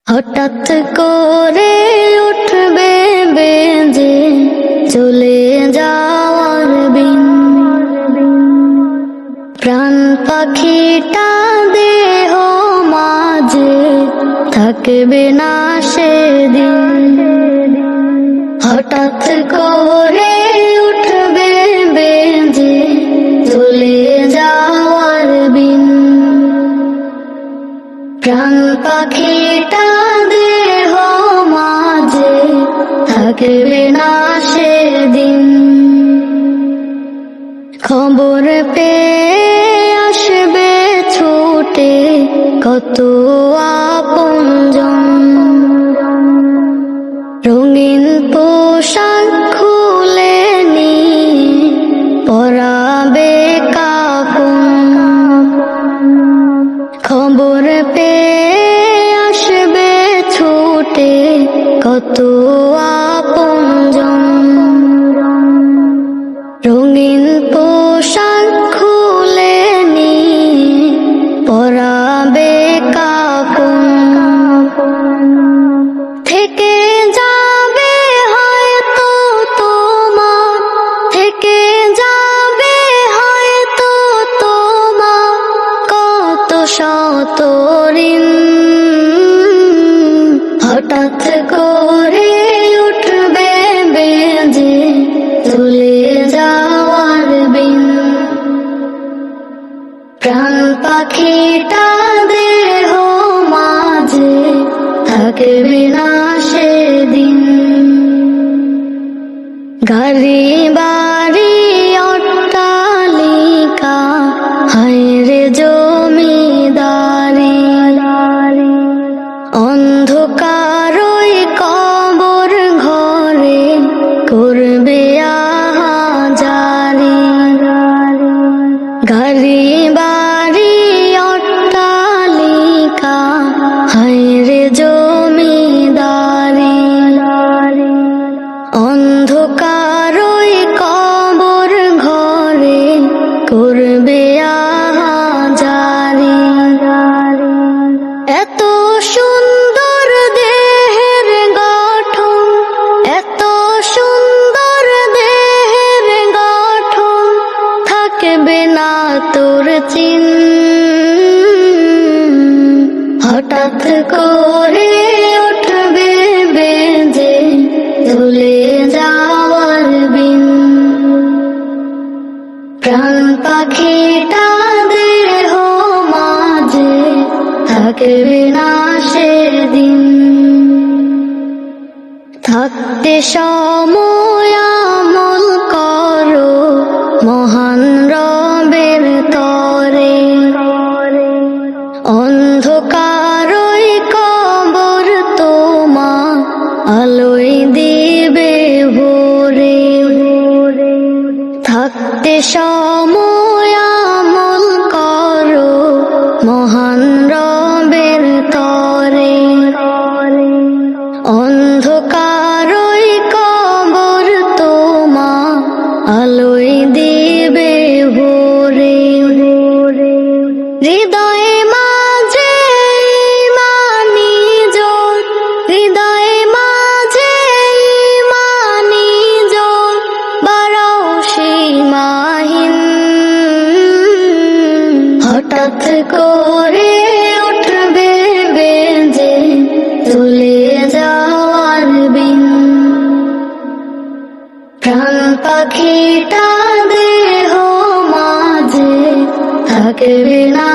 হঠাৎ করে উঠবে বেজে চলে যাওয়ার বিন, প্রাণ পাখিটা দেহ মাঝে থাকবে না সেদিন। হঠাৎ করে উঠবে বেজে চলে যাওয়ার বিন, প্রাণ পাখিটা দেহ মাঝে থাকবে না সেদিন। খবর পেয়ে আসবে ছুটে কত আপনজন, রঙিন পোশাক খুলে নিয়ে পরাবে কাফন। খবর পেয়ে আসবে ছুটে কত আপনজন, রঙিন পোশাক খুলে নিয়ে পরাবে কাফন। থেকে যাবে হয়তো তোমার, থেকে যাবে হয়তো তোমার কত শত ঋণ। হঠাৎ করে উঠবে বেজে চলে যাওয়ার বিন, প্রাণ পাখিটা দেহ মাঝে থাকবে না সেদিন। গাড়ি বাড়ি অট্টালিকা হায়রে জমিদারি, অন্ধকার ওই কবর ঘরে করবে আহাজারি। গাড়ি বাড়ি অট্টালিকা হায়রে জমিদারি, অন্ধকার ওই কবর ঘরে করবে আহাজারি। এত সুন্দর দেহের গঠন, এত সুন্দর দেহের গঠন থাকবে না তোর চিন। হঠাৎ করে উঠবে বেজে চলে যাওয়ার বিন, প্রাণ পাখিটা দেহ মাঝে থাকবে না সেদিন। থাকতে সময় আমল করো মহান রবের তরে, অন্ধকার ওই কবর তোমা আলোয় দিবে ভোরে। থাকতে সময় আমল করো মহান রবের তরে, অন্ধকার ওই কবর তোমা আলোয় দিবে ভোরে। হৃদয়ে মাঝে ইমানি জোর, হৃদয়ে মাঝে ইমানি জোর বাড়াও সীমাহীন। হঠাৎ করে উঠবে বেজে চলে যাওয়ার বিন, প্রাণ পাখিটা দেহ মাঝে থাকবে না